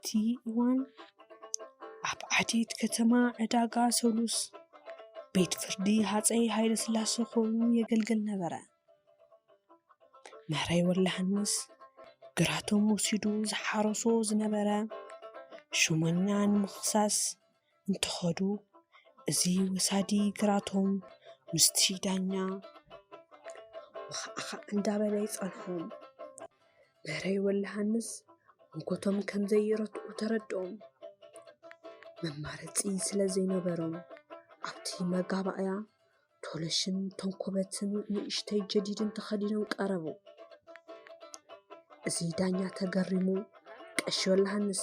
ኣብቲ እዋን ኣብ ዓዴት ከተማ ዕዳጋ ሰሉስ ቤት ፍርዲ ሃፀይ ሃይለስላሴ ኮይኑ የገልግል ነበረ። ምህረይ ወላሃንስ ግራቶም ወሲዱ ዝሓረሶ ዝነበረ ሹመኛ ንምኽሳስ እንትኸዱ እዚ ወሳዲ ግራቶም ምስቲ ዳኛ ወኸዓ እንዳበለ ይጸንሖም። ምህረይ ወላሃንስ እንኮቶም ከም ዘይረትዑ ተረድኦም። መማረፂ ስለ ዘይነበሮም ኣብቲ መጋባእያ ቶለሽን ተንኮበትን ንእሽተይ ጀዲድን ተኸዲኖም ቀረቡ። እዚ ዳኛ ተገሪሙ ቀሺ ወላሃንስ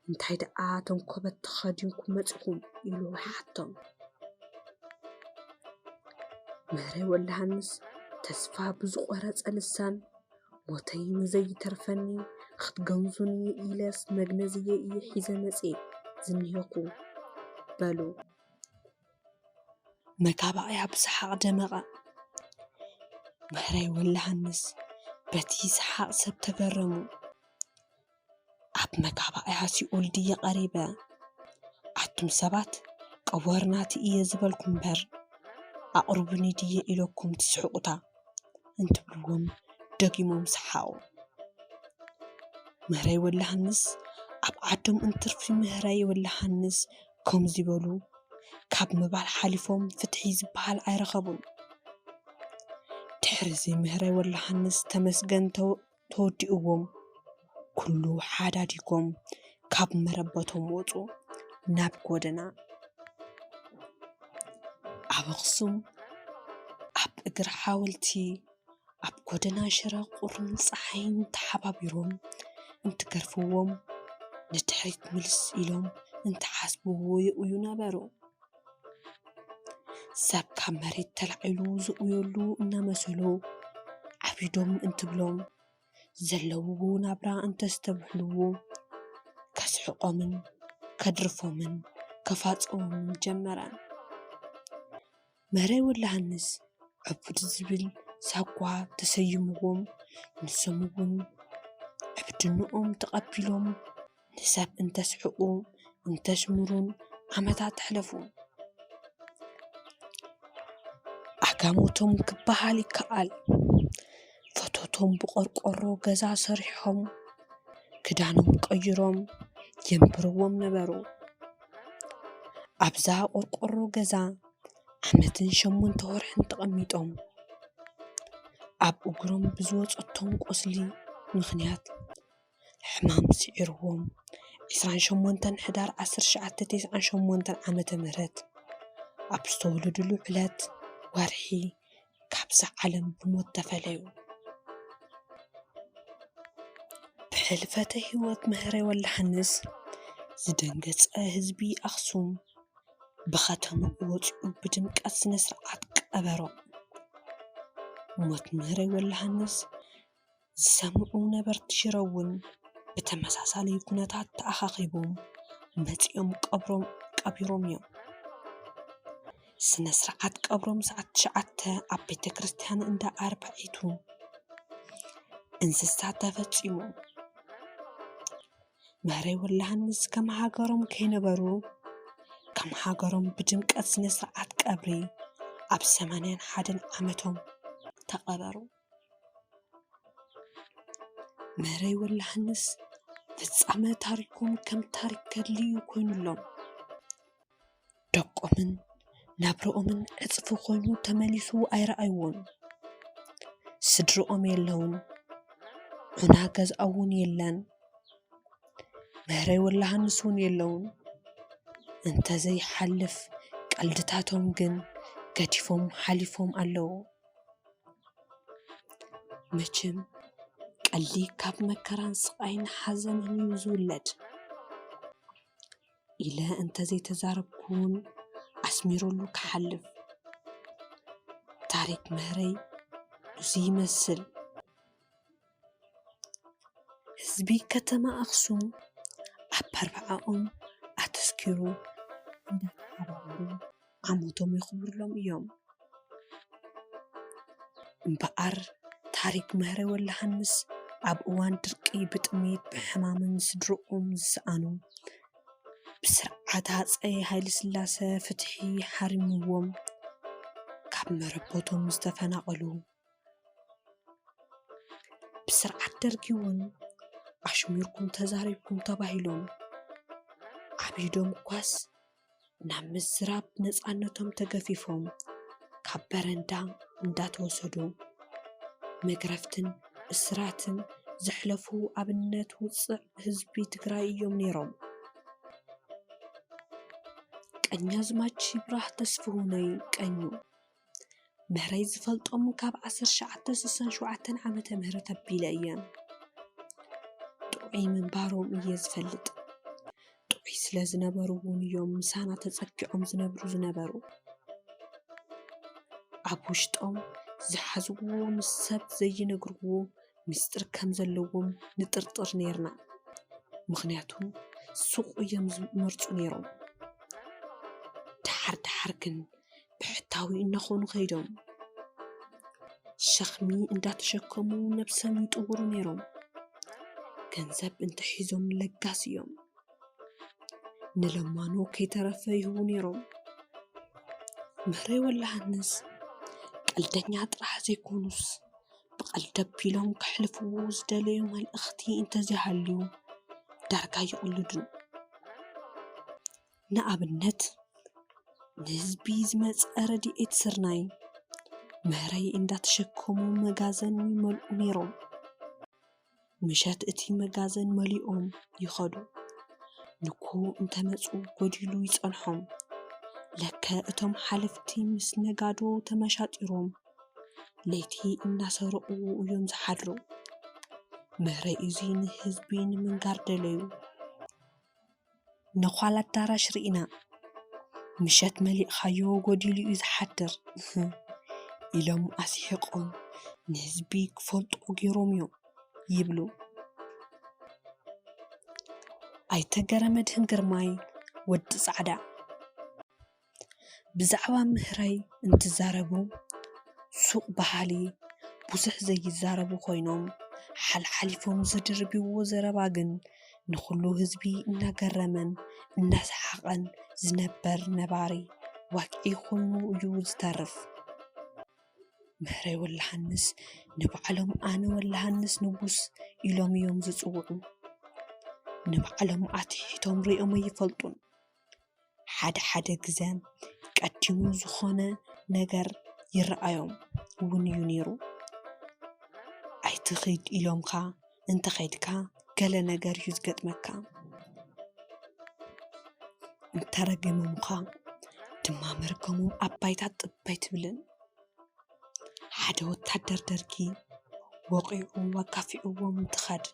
እንታይ ደኣ ተንኮበት ተኸዲንኩም መጺኹም ኢሉ ሓቶም። ምህረይ ወላሃንስ ተስፋ ብዝቖረጸ ልሳን ሞተይ ንዘይተርፈኒ ክትገንዙኒ ኢለስ መግነዝየ እየ ሒዘ መጽእ ዝኒሄኹ በሉ። መጋባእያ ብሰሓቕ ደመቐ። ምህረይ ወላሃንስ በቲ ሰሓቕ ሰብ ተገረሙ። ኣብ መጋባእያ ሲኦል ድየ ቀሪበ ኣቱም ሰባት ቀወርናቲ እየ ዝበልኩም እምበር ኣቕርቡኒ ድየ ኢለኩም ትስሕቁታ እንትብልዎም ደጊሞም ሰሓቑ። ምህረይ ወላሃንስ ኣብ ዓዶም እንትርፊ ምህረይ ወላሃንስ ከም ዝበሉ ካብ ምባል ሓሊፎም ፍትሒ ዝበሃል ኣይረኸቡን። ድሕሪዚ ምህረይ ወላሃንስ ተመስገን ተወዲእዎም ኩሉ ሓዳዲጎም ካብ መረበቶም ወፁ ናብ ጎደና። ኣብ ኣኽሱም ኣብ እግሪ ሓወልቲ ኣብ ጎደና ሽረ ቁርን ፀሓይን ተሓባቢሮም እንትገርፍዎም ንድሕሪት ምልስ ኢሎም እንትሓስብዎ ይእዩ ነበሩ። ሰብ ካብ መሬት ተላዒሉ ዝእየሉ እናመሰሉ ዓቢዶም እንትብሎም ዘለውዎ ናብራ እንተስተብሕልዎ ከስሕቆምን ከድርፎምን ከፋጽዎምን ጀመረ። ምህረይ ወላሃንስ ዕቡድ ዝብል ሳጓ ተሰይምዎም ንሶም እውን ዕብድንኦም ተቐቢሎም ንሰብ እንተስሕቁ እንተሽምሩን ዓመታት ኣሕለፉ። ኣጋሞቶም ክበሃል ይከኣል። ፎቶቶም ብቆርቆሮ ገዛ ሰሪሖም ክዳኖም ቀይሮም የንብርዎም ነበሩ። ኣብዛ ቆርቆሮ ገዛ ዓመትን 8 ወርሕን ተቐሚጦም ኣብ እግሮም ብዝወፀቶም ቆስሊ ምኽንያት ሕማም ስዒርዎም 28 ሕዳር 1998 ዓመተ ምህረት ኣብ ዝተወለድሉ ዕለት ወርሒ ካብዛ ዓለም ብሞት ተፈለዩ። ብሕልፈተ ህይወት ምህረይ ወላሃንስ ዝደንገጸ ህዝቢ ኣኽሱም ብኸተምኡ ወፂኡ ብድምቀት ስነ ስርዓት ቀበሮ። ሞት ምህረይ ወላሃንስ ዝሰምዑ ነበርቲ ሽረ እውን ብተመሳሳሊ ኩነታት ተኣኻኺቦም መጺኦም ቀቢሮም እዮም። ስነ ስርዓት ቀብሮም ሰዓት 9 ኣብ ቤተ ክርስቲያን እንዳ ኣርባዒቱ እንስሳ ተፈጺሙ። ምህረይ ወላሃንስ ከም ሃገሮም ከይነበሩ ከም ሃገሮም ብድምቀት ስነ ስርዓት ቀብሪ ኣብ 81 ዓመቶም ተቐበሩ። ምህረይ ወላሃንስ ፍጻመ ታሪኮም ከም ታሪክ ገድሊ ኮይኑሎም ደቆምን ናብርኦምን ዕፅፊ ኮይኑ ተመሊሱ ኣይረኣይዎን። ስድርኦም የለውን፣ ዑና ገዝኣ እውን የለን። ምህረይ ወላሃንስ እውን የለውን። እንተዘይሓልፍ ቀልድታቶም ግን ገዲፎም ሓሊፎም ኣለዉ። መቸም ቀልዲ ካብ መከራን ስቃይን ሓዘንን እዩ ዝውለድ ኢለ እንተዘይተዛረብኩውን ኣስሚረሉ ክሓልፍ ታሪክ ምህረይ እዚ ይመስል። ህዝቢ ከተማ ኣኽሱም ኣብ ኣርብዓኦም ኣተስኪሩ እንዳተሓባበሩ ዓመቶም የኽብርሎም እዮም። እምበኣር ታሪክ ምህረይ ወላሃንስ ኣብ እዋን ድርቂ ብጥሜት ብሕማምን ስድርኦም ዝሰኣኑ ብስርዓት ሃፀይ ሃይለ ስላሴ ፍትሒ ሓሪምዎም ካብ መረቦቶም ዝተፈናቐሉ ብስርዓት ደርጊ እውን ኣሽሚርኩም ተዛሪብኩም ተባሂሎም ዓቢዶም ኳስ ናብ ምዝራብ ነፃነቶም ተገፊፎም ካብ በረንዳ እንዳተወሰዱ መግረፍትን እስራትን ዘሕለፉ ኣብነት ውፅእ ህዝቢ ትግራይ እዮም ነይሮም። ቀኛዝማች ይብራህ ተስፋሁነይ ቀኙ ምህረይ ዝፈልጦም ካብ 1967 ዓመተ ምህረት ኣቢለ እየ ጥዑይ ምንባሮም እየ ዝፈልጥ ጥዑይ ስለ ዝነበሩ እውን እዮም ምሳና ተፀጊዖም ዝነበሩ ኣብ ውሽጦም ዝሓዝዎ ምስ ሰብ ዘይነግርዎ ምስጢር ከም ዘለዎም ንጥርጥር ነርና ምክንያቱም ሱቅ እዮም ዝመርፁ ነይሮም ድሓር ግን ብሕታዊ እናኾኑ ከይዶም ሸኽሚ እንዳተሸከሙ ነብሰም ይጥውሩ ነይሮም ገንዘብ እንትሒዞም ለጋስ እዮም ንለማኖ ከይተረፈ ይህቡ ነይሮም ምህረይ ወላሃንስ ቀልደኛ ጥራሕ ዘይኮኑስ ብቐልዲ ኣቢሎም ከሕልፍዎ ዝደለዩ መልእኽቲ እንተዘይሃልዩ ዳርጋ ይቕልዱን ንኣብነት ንህዝቢ ዝመፀ ረድኤት ስርናይ ምህረይ እንዳተሸከሙ መጋዘን ይመልኡ ነይሮም ምሸት እቲ መጋዘን መሊኦም ይኸዱ ንኩ እንተመፁ ጎዲሉ ይፀንሖም ለከ እቶም ሓለፍቲ ምስ ነጋዶ ተመሻጢሮም ለይቲ እናሰረቁ እዮም ዝሓድሩ ምህረይ እዙይ ንህዝቢ ንምንጋር ደለዩ ነኳል ኣዳራሽ ርኢና ምሸት መሊእኻዮ ጎዲሉ እዩ ዝሓድር ኢሎም ኣስሒቆም ንህዝቢ ክፈልጦ ገይሮም እዮም ይብሉ ኣይተ ገረመድህን ግርማይ ወዲ ጻዕዳ ብዛዕባ ምህረይ እንትዛረቡ ሱቅ ባህሊ ብዙሕ ዘይዛረቡ ኮይኖም ሓልሓሊፎም ዝድርብዎ ዘረባ ግን ንኩሉ ህዝቢ እናገረመን እናሰሓቐን ዝነበር ነባሪ ዋቂዕ ኮይኑ እዩ ዝተርፍ ምህረይ ወላሃንስ ንባዕሎም ኣነ ወላሃንስ ንጉስ ኢሎም እዮም ዝፅውዑ ንባዕሎም ኣትሒቶም ሪኦም ኣይፈልጡን ሓደ ግዜ ቀዲሙ ዝኾነ ነገር ይረኣዮም እውን እዩ ነይሩ ኣይትኸይድ ኢሎምካ እንተኸይድካ ገለ ነገር እዩ ዝገጥመካ እንተረገሞምካ ድማ መርገሞም ኣባይታ ጥባይ ትብልን ሓደ ወታደር ደርጊ ወቂዑ ወጋፊዕዎም እንትኸድ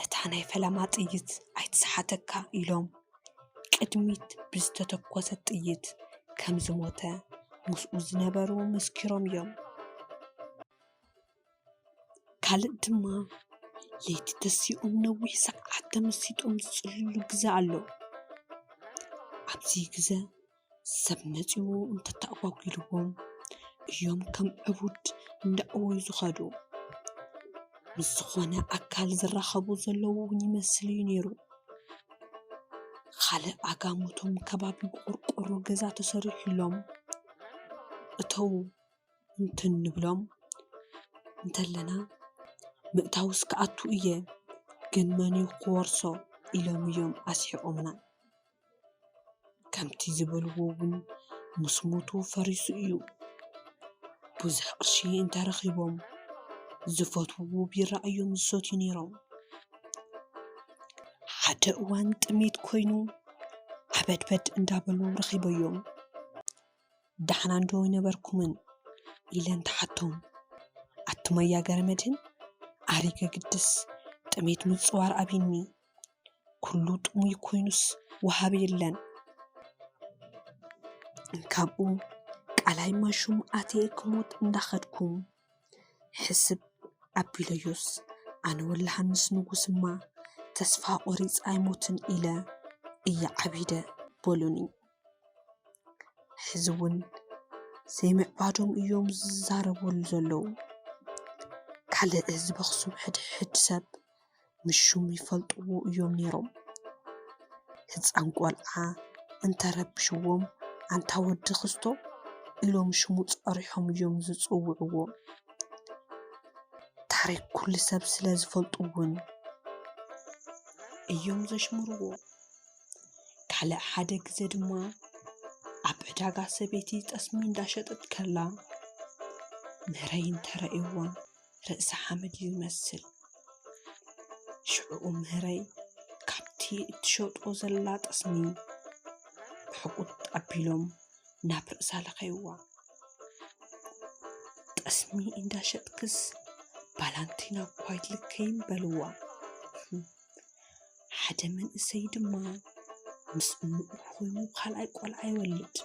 እታ ናይ ፈላማ ጥይት ኣይትሰሓተካ ኢሎም ቅድሚት ብዝተተኮሰ ጥይት ከም ዝሞተ ምስኡ ዝነበሩ መስኪሮም እዮም ካልእ ድማ ለይቲ ተሲኦም ነዊሕ ሰዓት ተመሲጦም ዝፅልሉ ግዜ ኣሎ ኣብዚ ግዜ ሰብ መፂኡ እንተተኣጓጊልዎም እዮም ከም ዕቡድ እንዳእወዩ ዝኸዱ ምስ ዝኾነ ኣካል ዝራኸቡ ዘለዉ እውን ይመስል እዩ ነይሩ ካልእ ኣጋሞቶም ከባቢ ቆርቆሮ ገዛ ተሰሪሑሎም እተው እንትንብሎም እንተለና ምእታውስ ከኣቱ እየ ግን መን ይኽወርሶ ኢሎም እዮም ኣስሒቆምና ከምቲ ዝበልዎ እውን ምስ ሞቱ ፈሪሱ እዩ ብዙሕ ቅርሺ እንተረኺቦም ዝፈትውዎ ቢራ እዮም ዝሰትዩ ነይሮም ሓደ እዋን ጥሜት ኮይኑ ዓበድበድ እንዳበሉ ረኺበዮም ዳሕና እንዶ ይነበርኩምን ኢለን ተሓቶም ኣትመያ ገረመድህን ኣሪገ ግድስ ጥሜት ምፅዋር ኣብኒ ኩሉ ጥሙይ ኮይኑስ ወሃብ የለን ካብኡ ቃላይ ማሹም ኣትየ ክሞት እንዳኸድኩም ሕስብ ኣቢለዮስ ኣነ ወላሃንስ ንጉስማ ተስፋ ቆሪፅ ኣይሞትን ኢለ እየ ዓቢደ በሉኒ ሕዚ እውን ዘይምዕባዶም እዮም ዝዛረበሉ ዘለዉ ካልእ ዝበኽሱም ሕድሕድ ሰብ ምሹም ይፈልጥዎ እዮም ነይሮም። ህፃን ቆልዓ እንተረብሽዎም አንታ ወዲ ክስቶ ኢሎም ሽሙ ፀሪሖም እዮም ዝፅውዕዎ። ታሪክ ኩሉ ሰብ ስለ ዝፈልጥውን እዮም ዘሽምርዎ። ካልእ ሓደ ግዜ ድማ ኣብ ዕዳጋ ሰበይቲ ጠስሚ እንዳሸጠት ከላ ምህረይ እንተረእይዋ ርእሳ ሓመድ ይመስል። ሽዑ ምህረይ ካብቲ እትሸጦ ዘላ ጠስሚ ብሕቁት ኣቢሎም ናብ ርእሳ ለኸይዋ። ጠስሚ እንዳሸጥክስ ባላንቲና እኳ ይትልከይን በልዋ። ሓደ መንእሰይ ድማ ምስ እሙኡ ኮይኑ ካልኣይ ቆልዓ ይወልድ።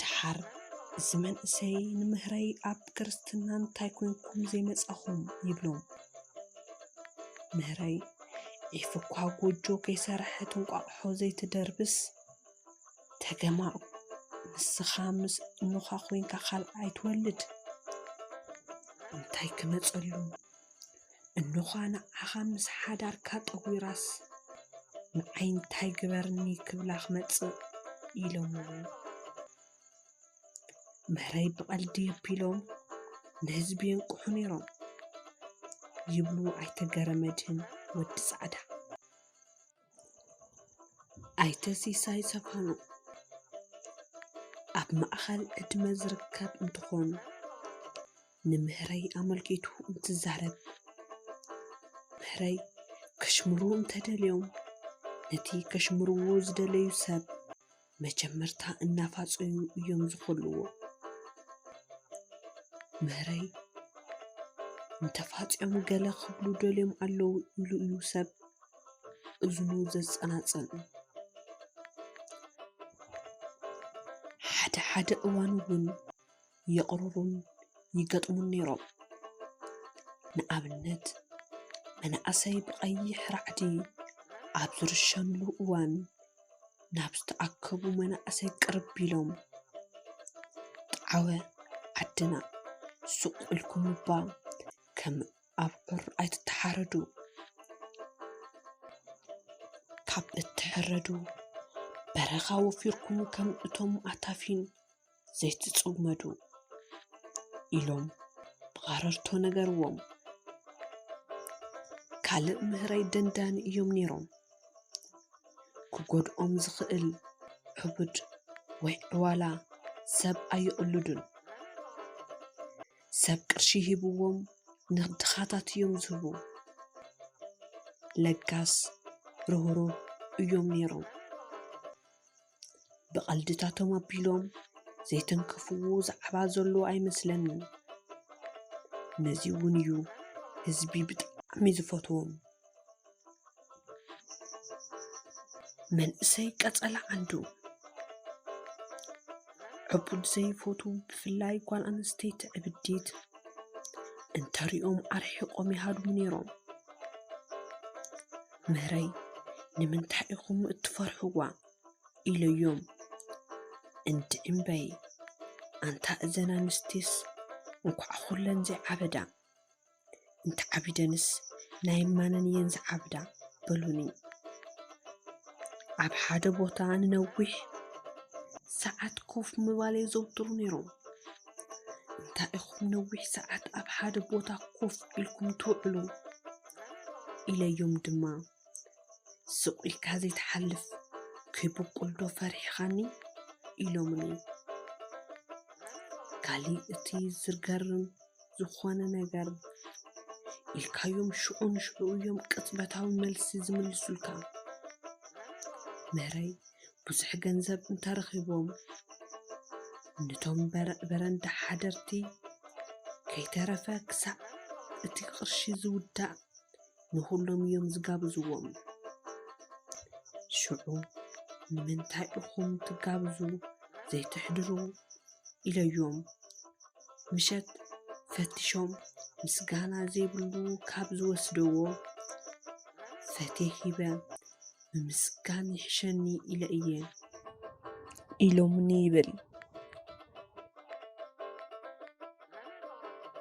ድሓር እዚ መንእሰይ ንምህረይ ኣብ ክርስትና እንታይ ኮንኩም ዘይመፃኹም ይብሎም። ምህረይ ዒፍ እኳ ጎጆ ከይሰርሐት እንቋቑሖ ዘይትደርብስ ተገማዕ ንስኻ ምስ እኑኻ ኮንካ ካልኣይ ትወልድ እንታይ ክመፀሉ እኑኻ ንዓኻ ምስ ሓዳርካ ጠዊራስ ንዓይ እንታይ ግበርኒ ክብላ ክመፅእ ኢሎምዎ። ምህረይ ብቐልዲ ኣቢሎም ንህዝቢ የንቁሑ ነይሮም ይብሉ ኣይተ ገረመድህን ወዲ ፃዕዳ። ኣይተ ሲሳይ ሰፋኑ ኣብ ማእኸል ዕድመ ዝርከብ እንትኾን ንምህረይ ኣመልኪቱ እንትዛረብ ምህረይ ከሽምሩ እንተደልዮም ነቲ ከሽምርዎ ዝደለዩ ሰብ መጀመርታ እናፋፀዩ እዮም ዝኸልዎ። ምህረይ እንተፋፂኦም ገለ ክብሉ ደልዮም ኣለዉ ኢሉ እዩ ሰብ እዝኑ ዘፀናፅን። ሓደ እዋን እውን የቕርሩን ይገጥሙን ነይሮም። ንኣብነት መናእሰይ ብቐይሕ ራዕዲ ኣብ ዝርሸንሉ እዋን ናብ ዝተኣከቡ መናእሰይ ቅርብ ኢሎም ጣዕወ ዓድና ሱቕ ኢልኩም እባ ከም ኣብዑር ኣይትተሓረዱ፣ ካብ እትሕረዱ በረኻ ወፊርኩም ከም እቶም ኣታፊን ዘይትፅመዱ ኢሎም ብቐረርቶ ነገርዎም። ካልእ ምህረይ ደንዳኒ እዮም ነይሮም። ክጎድኦም ዝኽእል ዕቡድ ወይ ዕዋላ ሰብ ኣይቕልዱን። ሰብ ቅርሺ ሂብዎም ንድኻታት እዮም ዝህቡ። ለጋስ ርህሩህ እዮም ነይሮም። ብቐልድታቶም ኣቢሎም ዘይተንከፍዎ ዛዕባ ዘሎ ኣይመስለንን። ነዚ እውን እዩ ህዝቢ ብጣዕሚ ዝፈትዎም። መንእሰይ ቀፀላ ዓንዱ ዕቡድ ዘይፈቱ ብፍላይ ጓል ኣንስተይቲ ዕብዲት እንተሪኦም ኣርሒቆም ይሃድሙ ነይሮም። ምህረይ ንምንታይ ኢኹም እትፈርሕዋ ኢለዮም እንዲ እምበይ ኣንታ እዘን ኣንስቲስ እንኳዕ ኩለን ዘይዓበዳ እንተዓቢደንስ ናይ ማነን እየን ዝዓብዳ በሉኒ። ኣብ ሓደ ቦታ ንነዊሕ ሰዓት ኮፍ ምባል የዘውትሩ ነይሮም። እንታይ ኢኹም ነዊሕ ሰዓት ኣብ ሓደ ቦታ ኮፍ ኢልኩም ትውዕሉ ኢለዮም ድማ ስቕ ኢልካ ዘይትሓልፍ ከይበቁል ዶ ፈሪሕኻኒ ኢሎምኒ። ካሊእ እቲ ዝገርም ዝኾነ ነገር ኢልካዮም ሽዑ ንሽዑ እዮም ቅጽበታዊ መልሲ ዝምልሱልካ። ምህረይ ብዙሕ ገንዘብ እንተረኺቦም ነቶም በረንዳ ሓደርቲ ከይተረፈ ክሳብ እቲ ቅርሺ ዝውዳእ ንኹሎም እዮም ዝጋብዝዎም። ሽዑ ንምንታይ ኢኹም ትጋብዙ ዘይትሕድሩ ኢለዮም ምሸት ፈቲሾም ምስጋና ዘይብሉ ካብ ዝወስደዎ ፈትየ ሂበ ብምስጋን ይሕሸኒ ኢለ እየ ኢሎምኒ ይብል።